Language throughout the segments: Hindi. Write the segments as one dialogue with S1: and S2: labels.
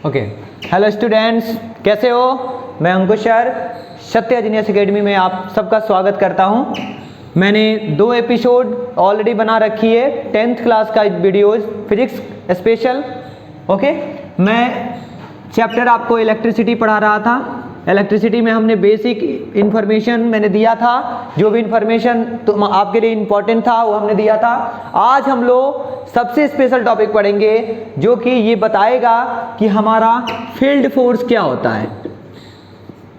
S1: ओके, हेलो स्टूडेंट्स, कैसे हो? मैं अंकुश सर, सत्य जीनियस एकेडमी में आप सबका स्वागत करता हूं। मैंने 2 एपिसोड ऑलरेडी बना रखी है 10th क्लास का वीडियोस फिजिक्स स्पेशल। ओके, मैं चैप्टर आपको इलेक्ट्रिसिटी पढ़ा रहा था। इलेक्ट्रिसिटी में हमने बेसिक इन्फॉर्मेशन मैंने दिया था, जो भी इन्फॉर्मेशन तो आपके लिए इम्पोर्टेंट था वो हमने दिया था। आज हम लोग सबसे स्पेशल टॉपिक पढ़ेंगे जो कि ये बताएगा कि हमारा फील्ड फोर्स क्या होता है।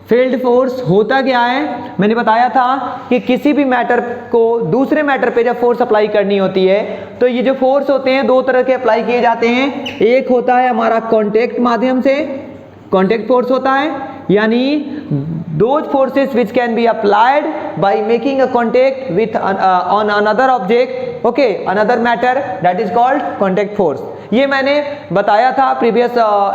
S1: फील्ड फोर्स होता क्या है? मैंने बताया था कि किसी भी मैटर को दूसरे मैटर पे जब फोर्स अप्लाई करनी होती है तो ये जो फोर्स होते हैं 2 तरह के अप्लाई किए जाते हैं। एक होता है हमारा कॉन्टेक्ट माध्यम से, कॉन्टेक्ट फोर्स होता है, यानी those forces which can be applied by making a contact with on another object, okay, another matter, that is called contact force। ये मैंने बताया था प्रीवियस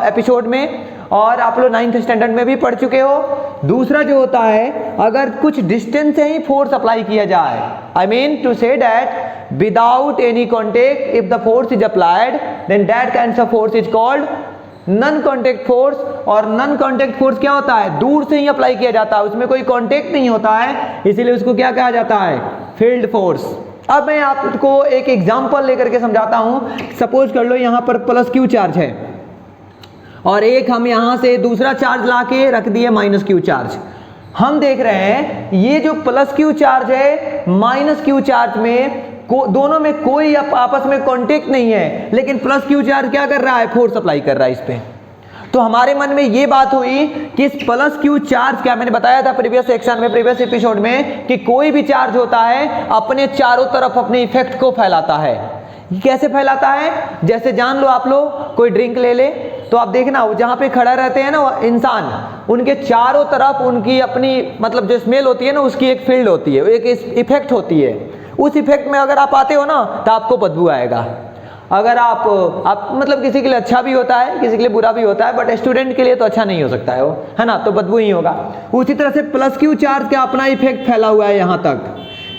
S1: एपिसोड में और आप लोग 9th स्टैंडर्ड में भी पढ़ चुके हो। दूसरा जो होता है, अगर कुछ डिस्टेंस से ही फोर्स अप्लाई किया जाए, I mean to say that without any contact if the force is applied then that kind of force is called non contact force. और नॉन कॉन्टेक्ट फोर्स क्या होता है? दूर से ही अप्लाई किया जाता है, उसमें कोई कॉन्टेक्ट नहीं होता है, इसीलिए उसको क्या कहा जाता है? Field force. अब मैं आपको एक एग्जांपल लेकर के समझाता हूं। सपोज कर लो यहाँ पर प्लस क्यू चार्ज है और एक हम यहाँ से दूसरा चार्ज ला के रख दिए माइनस क्यू चार्ज। हम देख रहे हैं ये जो प्लस क्यू चार्ज है माइनस क्यू चार्ज में दोनों में कोई आपस में कांटेक्ट नहीं है, लेकिन प्लस क्यू चार्ज क्या कर रहा है? फोर्स अप्लाई कर रहा है इस पे। तो हमारे मन में ये बात हुई कि इस प्लस क्यू चार्ज, क्या मैंने बताया था प्रीवियस सेक्शन में, प्रीवियस एपिसोड में, कि कोई भी चार्ज होता है अपने चारों तरफ अपने इफेक्ट को फैलाता है। कैसे फैलाता है? जैसे जान लो आप लोग कोई ड्रिंक ले ले तो आप देखना जहां पे खड़ा रहते हैं ना इंसान, उनके चारों तरफ उनकी अपनी मतलब जो स्मेल होती है ना उसकी एक फील्ड होती है, एक इफेक्ट होती है। उस इफेक्ट में अगर आप आते हो ना तो आपको बदबू आएगा। अगर आप मतलब किसी के लिए अच्छा भी होता है, किसी के लिए बुरा भी होता है, बट स्टूडेंट के लिए तो अच्छा नहीं हो सकता है वो, है ना, तो बदबू ही होगा। उसी तरह से प्लस क्यू चार्ज का अपना इफेक्ट फैला हुआ है यहाँ तक।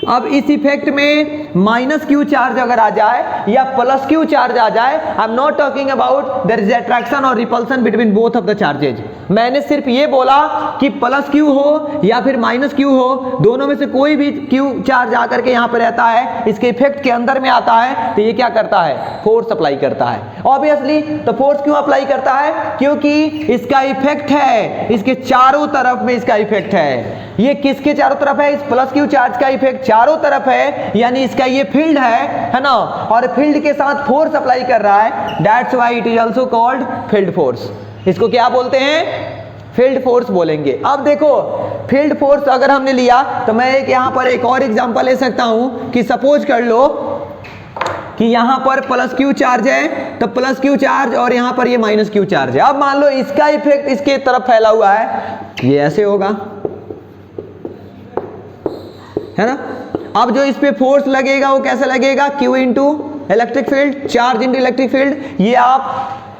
S1: अब इस इफेक्ट में माइनस क्यू चार्ज अगर आ जाए या प्लस क्यू चार्ज आ जाए, I am not talking about there is attraction और repulsion between both of the charges. मैंने सिर्फ ये बोला कि प्लस क्यू हो या फिर माइनस क्यू हो, दोनों में से कोई भी क्यू चार्ज आकर के यहाँ पर रहता है, इसके इफेक्ट के अंदर में आता है, तो ये क्या करता है? फोर्स अप्लाई करता है। ऑब्वियसली तो फोर्स क्यों अप्लाई करता है? क्योंकि इसका इफेक्ट है, इसके चारों तरफ में इसका इफेक्ट है। ये किसके चारों तरफ है? इस प्लस क्यू चार्ज का इफेक्ट चारों तरफ है, यानी इसका ये फील्ड है ना, और फील्ड के साथ फोर्स अप्लाई कर रहा है। That's why it is also called field force. इसको क्या बोलते हैं? फील्ड फोर्स बोलेंगे। अब देखो फील्ड फोर्स अगर हमने लिया तो मैं यहाँ पर एक और एग्जांपल ले सकता हूं कि सपोज कर लो कि यहाँ पर प्लस क्यू चार्ज है, तो प्लस क्यू चार्ज और यहाँ पर ये माइनस क्यू चार्ज है। अब मान लो इसका इफेक्ट इसके तरफ फैला हुआ है, ये ऐसे होगा, है ना। अब जो इस पे फोर्स लगेगा वो कैसे लगेगा? Q into electric field, charge into electric field.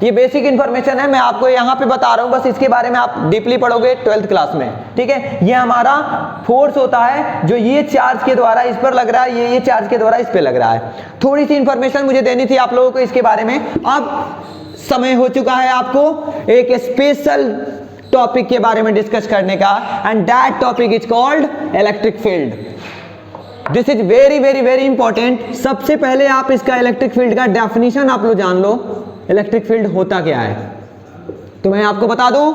S1: ये बेसिक इंफॉर्मेशन है, मैं आपको यहाँ पे बता रहा हूँ, बस इसके बारे में आप डीपली पढ़ोगे 12th क्लास में, ठीक है। ये हमारा फोर्स होता है जो ये चार्ज के द्वारा इस पर लग रहा है, ये चार्ज के द्वारा इस पे लग रहा है। थोड़ी सी इंफॉर्मेशन मुझे देनी थी आप लोगों को इसके बारे में। अब समय हो चुका है आपको एक स्पेशल टॉपिक के बारे में डिस्कस करने का, and that topic is called electric field. This is very very very important. सबसे पहले आप इसका इलेक्ट्रिक फील्ड का डेफिनेशन आप लोग जान लो। इलेक्ट्रिक फील्ड होता क्या है तो मैं आपको बता दूं,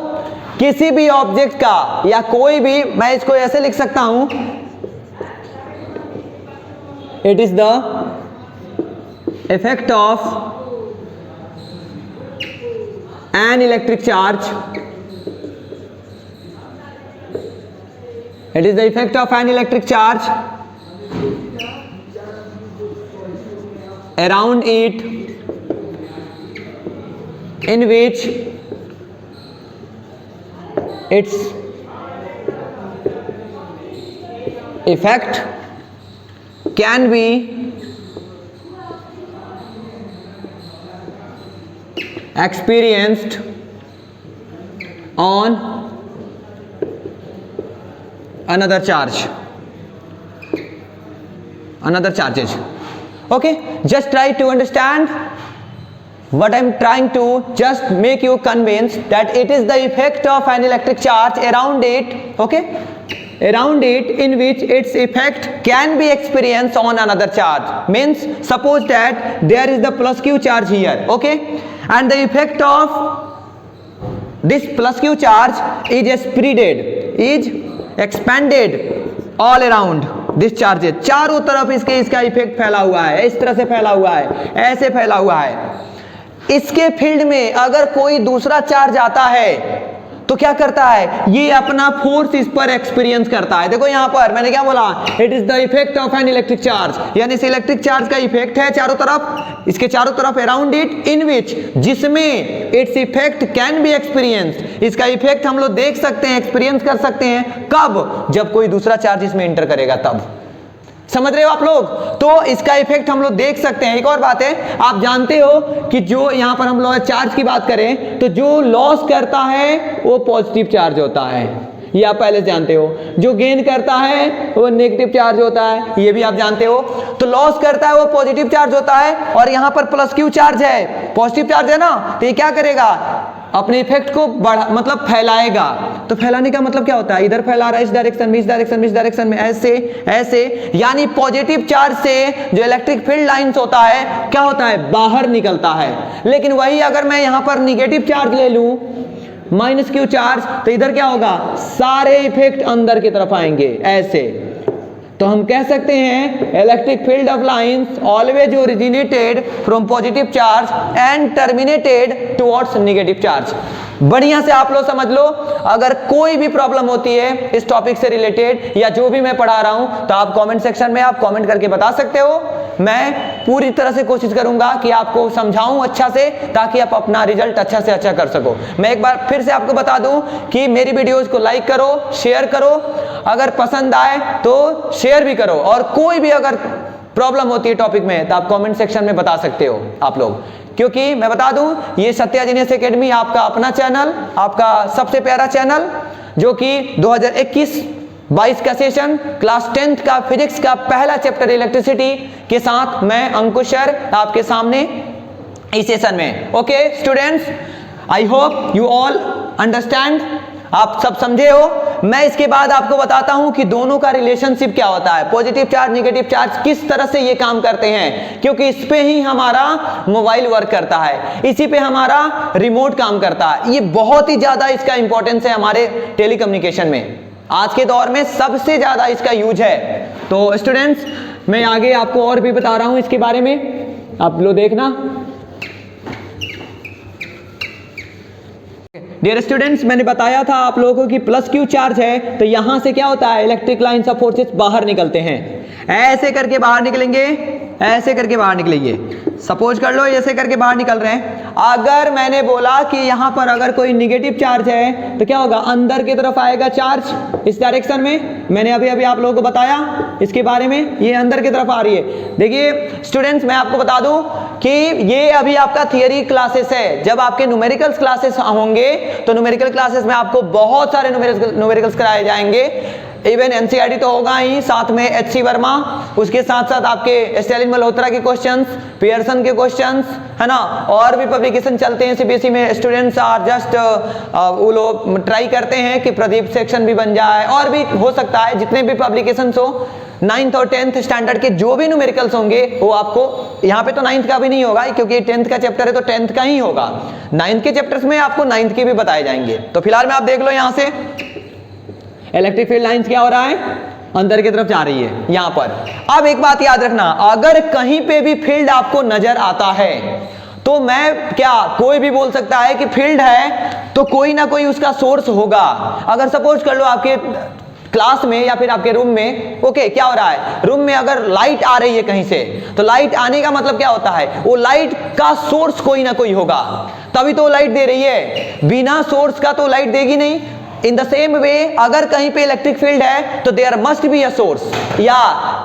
S1: किसी भी ऑब्जेक्ट का या कोई भी, मैं इसको ऐसे लिख सकता हूं, it is the effect of an electric charge, it is the effect of an electric charge around it in which its effect can be experienced on another charges. Okay, just try to understand what I'm trying to just make you convinced that it is the effect of an electric charge around it, okay, around it, in which its effect can be experienced on another charge. Means suppose that there is the plus q charge here, okay, and the effect of this plus q charge is spreaded, is expanded all around this charges, चारों तरफ इसका इफेक्ट फैला हुआ है, इस तरह से फैला हुआ है, ऐसे फैला हुआ है। इसके फील्ड में अगर कोई दूसरा चार्ज आता है तो क्या करता है, ये अपना फोर्स इस पर एक्सपीरियंस करता है। देखो यहां पर मैंने क्या बोला, it is the effect of an electric charge, यानी इस इलेक्ट्रिक चार्ज का इफेक्ट है चारों तरफ, इसके चारों तरफ अराउंड इट, इन विच, जिसमें its effect can be experienced, इसका इफेक्ट हम लोग देख सकते हैं, एक्सपीरियंस कर सकते हैं, कब, जब कोई दूसरा चार्ज इसमें एंटर करेगा तब। समझ रहे हो आप लोग? तो इसका इफेक्ट हम लोग देख सकते हैं। एक और बात है, आप जानते हो कि जो यहां पर हम लोग चार्ज की बात करें तो जो लॉस करता है वो पॉजिटिव चार्ज होता है, ये आप पहले से जानते हो। जो गेन करता है वो नेगेटिव चार्ज होता है, ये भी आप जानते हो। तो लॉस करता है वो पॉजिटिव चार्ज होता है, और यहां पर प्लस क्यू चार्ज है, पॉजिटिव चार्ज है ना, तो ये क्या करेगा, अपने इफेक्ट को बढ़ा, मतलब फैलाएगा। तो फैलाने का मतलब क्या होता है, इधर फैला रहा है, इस डायरेक्शन में, इस डायरेक्शन में, इस डायरेक्शन में, ऐसे ऐसे, यानी पॉजिटिव चार्ज से जो इलेक्ट्रिक फील्ड लाइंस होता है क्या होता है, बाहर निकलता है। लेकिन वही अगर मैं यहां पर निगेटिव चार्ज ले लूं, माइनस क्यू चार्ज, तो इधर क्या होगा, सारे इफेक्ट अंदर की तरफ आएंगे ऐसे। तो हम कह सकते हैं electric field of lines always originated from positive charge and terminated towards negative charge. बढ़िया से आप लोग समझ लो, अगर कोई भी प्रॉब्लम होती है इस टॉपिक से रिलेटेड या जो भी मैं पढ़ा रहा हूं तो आप कमेंट सेक्शन में आप कमेंट करके बता सकते हो। मैं पूरी तरह से कोशिश करूंगा कि आपको समझाऊं अच्छा से, ताकि आप अपना रिजल्ट अच्छा से अच्छा कर सको। मैं एक बार फिर से आपको बता दूं कि मेरी वीडियोस को लाइक करो, शेयर करो, अगर पसंद आए तो शेयर भी करो, और कोई भी अगर प्रॉब्लम होती है टॉपिक में तो आप कमेंट सेक्शन में बता सकते हो आप लोग। क्योंकि मैं बता दूं, ये सत्या जीनियस एकेडमी आपका अपना चैनल, आपका सबसे प्यारा चैनल, जो कि 2021-22 का सेशन क्लास 10th का फिजिक्स का पहला चैप्टर इलेक्ट्रिसिटी के साथ मैं अंकुश सर आपके सामने इस सेशन में। Okay students, I hope you all understand, आप सब समझे हो। मैं इसके बाद आपको बताता हूं कि दोनों का रिलेशनशिप क्या होता है, पॉजिटिव चार्ज नेगेटिव चार्ज किस तरह से ये काम करते हैं, क्योंकि इस पे ही हमारा मोबाइल वर्क करता है, इसी पे हमारा रिमोट काम करता है। ये बहुत ही ज्यादा इसका इंपॉर्टेंस है हमारे टेलीकम्युनिकेशन में, आज के दौर में सबसे ज्यादा इसका यूज है। तो स्टूडेंट्स, मैं आगे आपको और भी बता रहा हूं इसके बारे में, आप लोग देखना। डियर स्टूडेंट्स, मैंने बताया था आप लोगों को कि प्लस क्यू चार्ज है तो यहां से क्या होता है, इलेक्ट्रिक लाइंस ऑफ फोर्सेस बाहर निकलते हैं, ऐसे करके बाहर निकलेंगे, ऐसे करके बाहर निकलेंगे। सपोज कर लो ऐसे करके बाहर निकल रहे हैं। अगर मैंने बोला कि यहां पर अगर कोई निगेटिव चार्ज है तो क्या होगा, अंदर की तरफ आएगा चार्ज इस डायरेक्शन में। मैंने अभी अभी आप लोगों को बताया इसके बारे में, ये अंदर की तरफ आ रही है। देखिए स्टूडेंट्स, मैं आपको बता दूं कि ये अभी आपका थियरी क्लासेस है, जब आपके न्यूमेरिकल्स क्लासेस होंगे तो न्यूमेरिकल क्लासेस में आपको बहुत सारे न्यूमेरिकल्स कराए जाएंगे। इवन एनसीईआरटी तो होगा ही, साथ में एचसी वर्मा, उसके साथ साथ आपके स्टैलिन मल्होत्रा के क्वेश्चंस, पियर्सन के क्वेश्चंस, है ना, और भी पब्लिकेशन चलते हैं सीबीएसई में। स्टूडेंट्स आर जस्ट वो लोग ट्राई करते हैं कि प्रदीप सेक्शन भी बन जाए, और भी हो सकता है जितने भी पब्लिकेशन हो 9th और 10th स्टैंडर्ड के जो भी न्यूमेरिकल्स होंगे वो आपको, यहाँ पे तो 9th का भी नहीं होगा क्योंकि 10th का चैप्टर है तो 10th का ही होगा। 9th के चैप्टर्स में आपको 9th के भी बताए जाएंगे। तो फिलहाल में आप देख लो, यहाँ से इलेक्ट्रिक फील्ड लाइंस क्या हो रहा है, अंदर की तरफ जा रही है यहां पर। अब एक बात याद रखना, अगर कहीं पे भी फील्ड आपको नजर आता है तो मैं क्या, कोई भी बोल सकता है कि फील्ड है तो कोई ना कोई उसका सोर्स होगा। अगर सपोज कर लो आपके क्लास में या फिर आपके रूम में, ओके, क्या हो रहा है, रूम में अगर लाइट आ रही है कहीं से, तो लाइट आने का मतलब क्या होता है, वो लाइट का सोर्स कोई ना कोई होगा, तभी तो लाइट दे रही है। बिना सोर्स का तो लाइट देगी नहीं। इन द सेम वे अगर कहीं पे इलेक्ट्रिक फील्ड है तो there must be a source, या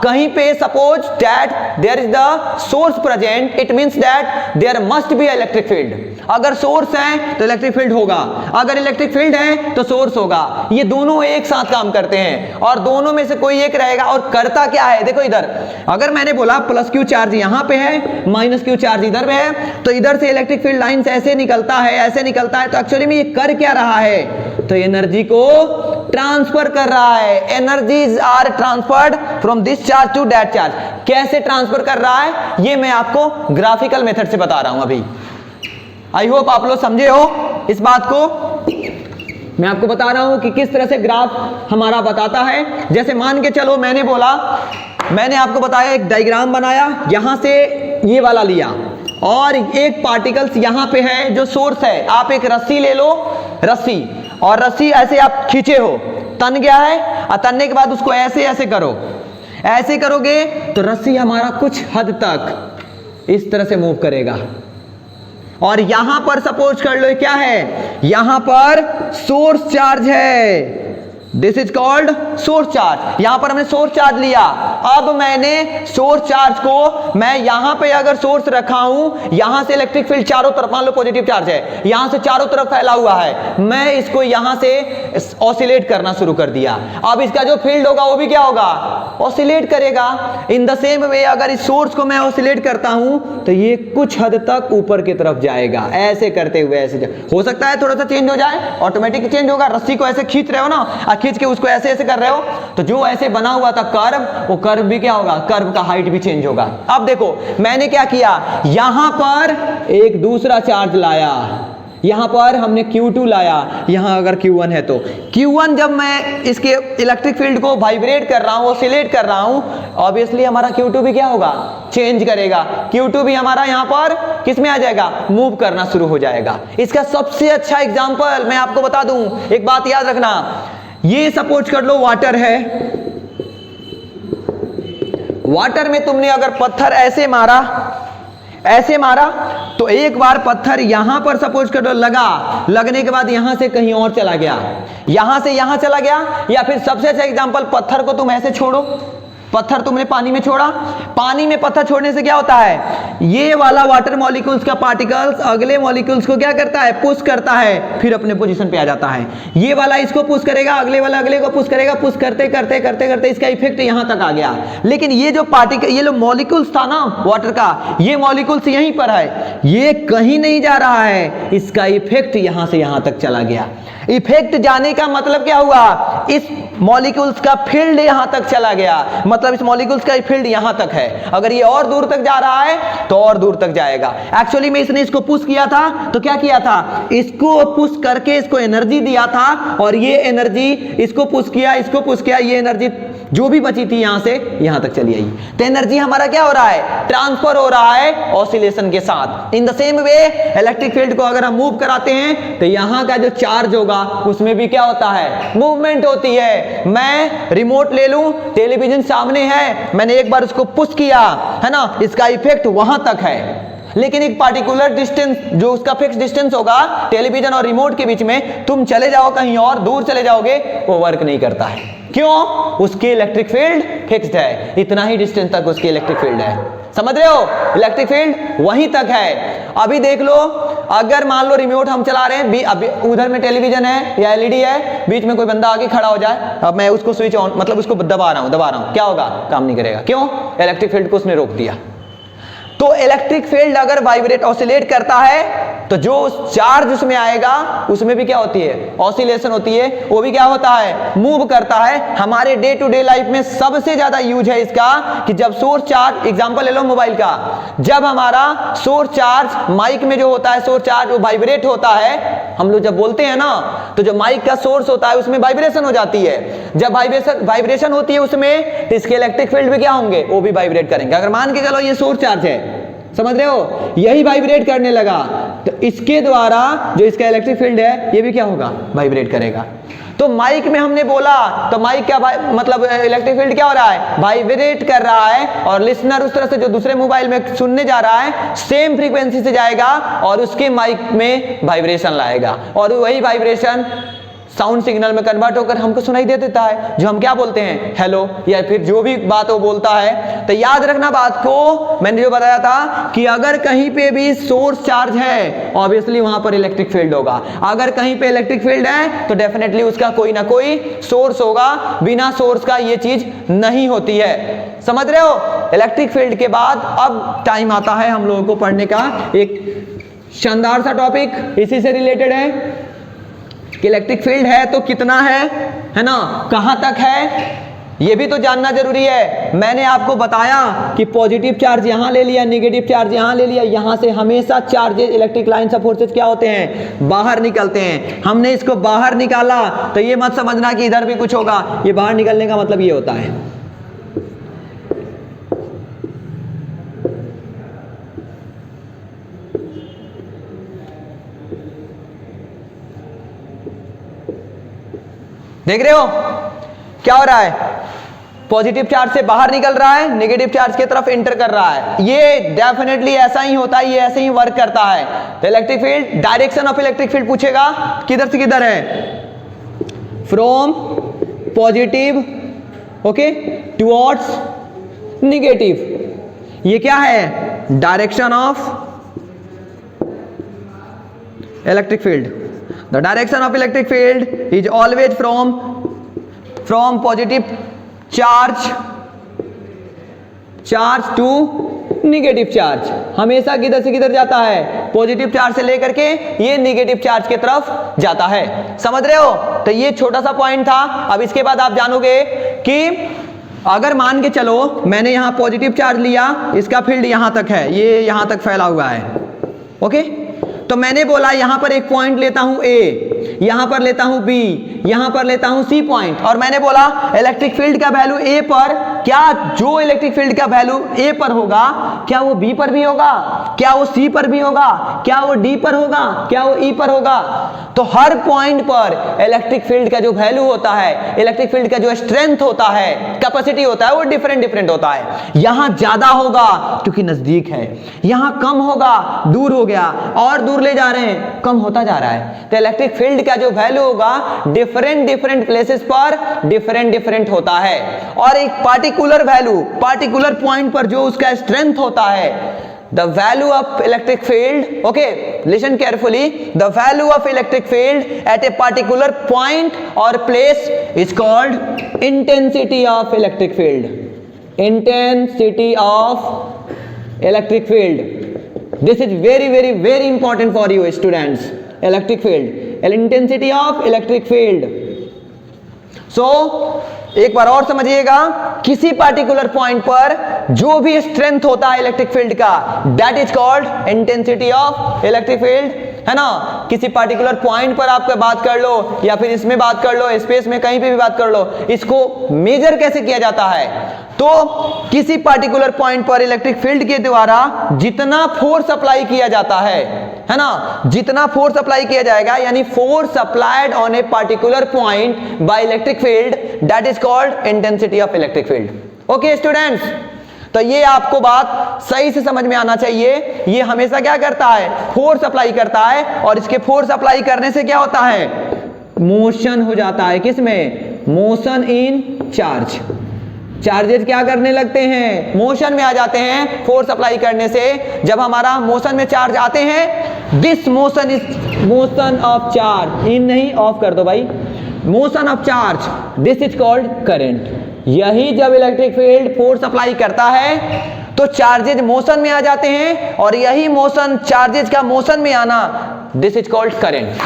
S1: कहीं पे suppose that there is the source present, it means that there must be electric field. अगर सोर्स है तो इलेक्ट्रिक फील्ड होगा, अगर इलेक्ट्रिक फील्ड है तो सोर्स होगा। ये दोनों एक साथ काम करते हैं और दोनों में से कोई एक रहेगा। और करता क्या है, देखो इधर अगर मैंने बोला प्लस क्यू चार्ज यहां पे है, माइनस क्यू चार्ज इधर पे है, तो इधर से इलेक्ट्रिक फील्ड लाइंस ऐसे निकलता है, ऐसे निकलता है। तो एक्चुअली में ये कर क्या रहा है, तो एनर्जी को ट्रांसफर कर रहा है। Energies are transferred from this charge to that charge. कैसे ट्रांसफर कर रहा है ये मैं आपको ग्राफिकल मेथड से बता रहा हूं अभी। आई होप आप लोग समझे हो इस बात को। मैं आपको बता रहा हूं कि किस तरह से ग्राफ हमारा बताता है। जैसे मान के चलो मैंने बोला, मैंने आपको बताया एक डायग्राम बनाया, यहां से ये वाला लिया और एक पार्टिकल्स यहां पे है जो सोर्स है। आप एक रस्सी ले लो, रस्सी, और रस्सी ऐसे आप खींचे हो, तन गया है, और तनने के बाद उसको ऐसे ऐसे करो, ऐसे करोगे तो रस्सी हमारा कुछ हद तक इस तरह से मूव करेगा। और यहां पर सपोज कर लो क्या है, यहां पर सोर्स चार्ज है, this is called source charge. यहां पर हमने सोर्स चार्ज लिया। अब मैंने सोर्स चार्ज को, मैं यहां पे अगर सोर्स रखा हूं, यहां से इलेक्ट्रिक फील्ड चारों तरफ, मान लो पॉजिटिव चार्ज है, यहां से चारों तरफ फैला हुआ है, मैं इसको यहां से ऑसिलेट करना शुरू कर दिया। अब इसका जो फील्ड होगा वो भी क्या होगा, ऑसिलेट करेगा। इन द सेम वे अगर इस सोर्स को मैं ऑसिलेट करता हूं तो ये कुछ हद तक ऊपर की तरफ जाएगा, ऐसे करते हुए ऐसे हो सकता है थोड़ा सा चेंज हो जाए, ऑटोमेटिक चेंज होगा। रस्सी को ऐसे खींच रहे हो ना, खींच के उसको ऐसे ऐसे कर रहे हो, तो जो ऐसे बना हुआ था कर्व, वो कर्व भी क्या होगा, कर्व का हाइट भी चेंज होगा। अब देखो मैंने क्या किया, यहां पर एक दूसरा चार्ज लाया, यहां पर हमने Q2 लाया, यहां अगर Q1 है तो Q1 जब मैं इसके इलेक्ट्रिक फील्ड को वाइब्रेट कर रहा हूं, ऑसिलेट कर रहा हूं, ऑब्वियसली हमारा Q2 भी क्या होगा, चेंज करेगा। Q2 भी हमारा यहां पर किस में आ जाएगा, मूव करना शुरू हो जाएगा। इसका सबसे अच्छा एग्जांपल मैं आपको बता दूं, एक बात याद रखना, ये सपोज कर लो वाटर है, वाटर में तुमने अगर पत्थर ऐसे मारा, ऐसे मारा, तो एक बार पत्थर यहां पर सपोज कर लो लगा, लगने के बाद यहां से कहीं और चला गया, यहां से यहां चला गया। या फिर सबसे अच्छा एग्जांपल, पत्थर को तुम ऐसे छोड़ो, पत्थर तुमने पानी में छोड़ा, पानी में पत्थर छोड़ने से क्या होता है, ये वाला वाटर मॉलिक्यूल्स का पार्टिकल्स अगले मॉलिक्यूल्स को क्या करता है, पुश करता है, फिर अपने पोजीशन पे आ जाता है। ये वाला इसको पुश करेगा, अगले वाला अगले को पुश करेगा, पुश करते करते करते करते इसका इफेक्ट यहां तक आ गया। लेकिन ये जो पार्टिकल, ये जो मॉलिक्यूल्स था ना वाटर का, ये मॉलिक्यूल्स यहीं पर है, ये कहीं नहीं जा रहा है, इसका इफेक्ट यहां से यहां तक चला गया। इफेक्ट जाने का मतलब क्या हुआ, इस मॉलिक्यूल्स का फील्ड यहां तक चला गया, मतलब इस मॉलिक्यूल्स का फील्ड यहां तक है। अगर ये और दूर तक जा रहा है तो और दूर तक जाएगा। एक्चुअली में इसने इसको पुश किया था, तो क्या किया था, इसको पुश करके इसको एनर्जी दिया था, और ये एनर्जी इसको पुश किया, इसको पुश किया, ये एनर्जी जो भी बची थी यहां से यहां तक चली आई। तो एनर्जी हमारा क्या हो रहा है, ट्रांसफर हो रहा है ऑसिलेशन के साथ। In the same way electric field को अगर हम मूव कराते हैं तो यहां का जो चार्ज होगा उसमें भी क्या होता है, मूवमेंट होती है। मैं रिमोट ले लूं, टेलीविजन सामने है, मैंने एक बार उसको पुश किया है ना, इसका इफेक्ट वहां तक है, लेकिन एक पार्टिकुलर डिस्टेंस जो उसका फिक्स डिस्टेंस होगा टेलीविजन और रिमोट के बीच में, तुम चले जाओ कहीं और दूर चले जाओगे, वो वर्क नहीं करता है। क्यों, उसकी इलेक्ट्रिक फील्ड फिक्स्ड है, इतना ही डिस्टेंस तक उसकी इलेक्ट्रिक फील्ड है। समझ रहे हो, इलेक्ट्रिक फील्ड वहीं तक है। अभी देख लो, अगर मान लो रिमोट हम चला रहे हैं, अभी उधर में टेलीविजन है या एलईडी है, बीच में कोई बंदा आके खड़ा हो जाए, अब मैं उसको स्विच ऑन मतलब उसको दबा रहा हूं, क्या होगा, काम नहीं करेगा। क्यों, इलेक्ट्रिक फील्ड को उसने रोक दिया। तो इलेक्ट्रिक फील्ड अगर वाइब्रेट ऑसिलेट करता है तो जो चार्ज उसमें आएगा उसमें भी क्या होती है, ऑसिलेशन होती है, वो भी क्या होता है, मूव करता है। हमारे डे टू डे लाइफ में सबसे ज्यादा यूज है इसका कि जब सोर्स चार्ज, एग्जांपल ले लो मोबाइल का, जब हमारा सोर्स चार्ज माइक में जो होता है, सोर्स चार्ज वो वाइब्रेट होता है, हम लोग जब बोलते हैं ना तो जो माइक का सोर्स होता है उसमें वाइब्रेशन हो जाती है। जब वाइब्रेशन होती है उसमें, तो इसके इलेक्ट्रिक फील्ड भी क्या होंगे, वो भी वाइब्रेट करेंगे। अगर मान के चलो ये सोर्स चार्ज है, समझ रहे हो, यही वाइब्रेट करने लगा, तो इसके द्वारा जो इसका इलेक्ट्रिक फील्ड है ये भी क्या होगा, वाइब्रेट करेगा। तो माइक में हमने बोला, तो माइक क्या मतलब इलेक्ट्रिक फील्ड क्या हो रहा है, वाइब्रेट कर रहा है, और लिसनर उस तरह से जो दूसरे मोबाइल में सुनने जा रहा है सेम फ्रीक्वेंसी से जाएगा और उसके माइक में वाइब्रेशन लाएगा, और वही वाइब्रेशन साउंड सिग्नल में कन्वर्ट होकर हमको सुनाई दे देता है, जो हम क्या बोलते हैं, हेलो, या फिर जो भी बात वो बोलता है। तो याद रखना बात को, मैंने जो बताया था कि अगर कहीं पे भी सोर्स चार्ज है ऑब्वियसली वहां पर इलेक्ट्रिक फील्ड होगा। अगर कहीं पे इलेक्ट्रिक फील्ड है तो डेफिनेटली उसका कोई ना कोई सोर्स होगा, बिना सोर्स का ये चीज नहीं होती है। समझ रहे हो? इलेक्ट्रिक फील्ड के बाद अब टाइम आता है हम लोगों को पढ़ने का एक शानदार सा टॉपिक, इसी से रिलेटेड है कि इलेक्ट्रिक फील्ड है तो कितना है ना, कहां तक है, ये भी तो जानना जरूरी है। मैंने आपको बताया कि पॉजिटिव चार्ज यहां ले लिया, नेगेटिव चार्ज यहां ले लिया, यहां से हमेशा charges, electric lines of forces क्या होते हैं, बाहर निकलते हैं। हमने इसको बाहर निकाला तो ये मत समझना कि इधर भी कुछ होगा, ये बाहर निकलने का मतलब ये होता है। देख रहे हो क्या हो रहा है? पॉजिटिव चार्ज से बाहर निकल रहा है, नेगेटिव चार्ज की तरफ एंटर कर रहा है। ये डेफिनेटली ऐसा ही होता है, ये ऐसे ही वर्क करता है। तो electric field, direction of electric field पूछेगा, किधर से किधर है, from positive okay towards negative. ये क्या है? Direction of electric field. The direction of electric field is always from positive charge to negative charge। हमेशा किधर से किधर जाता है? पॉजिटिव चार्ज से लेकर के ये नेगेटिव चार्ज की तरफ जाता है। समझ रहे हो? तो ये छोटा सा पॉइंट था। अब इसके बाद आप जानोगे कि अगर मान के चलो मैंने यहां पॉजिटिव चार्ज लिया, इसका फील्ड यहां तक है, ये यहां तक फैला हुआ है, ओके। तो मैंने बोला यहां पर एक पॉइंट लेता हूं ए, यहां पर लेता हूं बी, यहां पर लेता हूं सी पॉइंट, और मैंने बोला इलेक्ट्रिक फील्ड का वैल्यू ए पर, क्या जो इलेक्ट्रिक फील्ड का वैल्यू ए पर होगा क्या वो बी पर भी होगा, क्या वो सी पर भी होगा, क्या वो डी पर होगा, क्या वो ई पर होगा? तो हर पॉइंट पर इलेक्ट्रिक फील्ड का जो वैल्यू होता है, इलेक्ट्रिक फील्ड का जो स्ट्रेंथ होता है, कैपेसिटी होता है, वो डिफरेंट होता है। यहां ज्यादा होगा क्योंकि नजदीक है, यहां कम होगा, दूर हो गया, और दूर ले जा रहे हैं, कम होता जा रहा है। तो इलेक्ट्रिक फील्ड का जो वैल्यू होगा डिफरेंट प्लेसेस पर डिफरेंट होता है, और एक पार्टिकुलर वैल्यू, पार्टिकुलर पॉइंट पर जो उसका स्ट्रेंथ होता है, the value of electric field, okay, listen carefully, the value of electric field at a particular point or place is called intensity of electric field, intensity of electric field. This is very important for you students. Electric field, intensity of electric field. So एक बार और समझिएगा, किसी पार्टिकुलर पॉइंट पर जो भी स्ट्रेंथ होता है इलेक्ट्रिक फील्ड का, that is called intensity of electric field, है ना। किसी पार्टिकुलर पॉइंट पर आप बात कर लो, या फिर इसमें बात कर लो, स्पेस में कहीं पे भी बात कर लो, इसको मेजर कैसे किया जाता है? तो किसी पार्टिकुलर पॉइंट पर इलेक्ट्रिक फील्ड के द्वारा जितना फोर्स अप्लाई किया जाता है ना, जितना फोर्स अप्लाई किया जाएगा, यानी force applied on a particular point by electric field, that is called intensity of electric field. Okay students, तो ये आपको बात सही से समझ में आना चाहिए। ये हमेशा क्या करता है? फोर्स अप्लाई करता है, और इसके फोर्स अप्लाई करने से क्या होता है? मोशन हो जाता है। किसमें? Motion in charge. चार्जेस क्या करने लगते हैं? मोशन में आ जाते हैं फोर्स अप्लाई करने से। जब हमारा मोशन में चार्ज आते हैं, this motion is motion of charge, in नहीं, ऑफ कर दो भाई, motion of charge, this is called current. यही जब इलेक्ट्रिक फील्ड फोर्स अप्लाई करता है तो चार्जेज मोशन में आ जाते हैं, और यही मोशन, चार्जेज का मोशन में आना, दिस इज कॉल्ड करंट।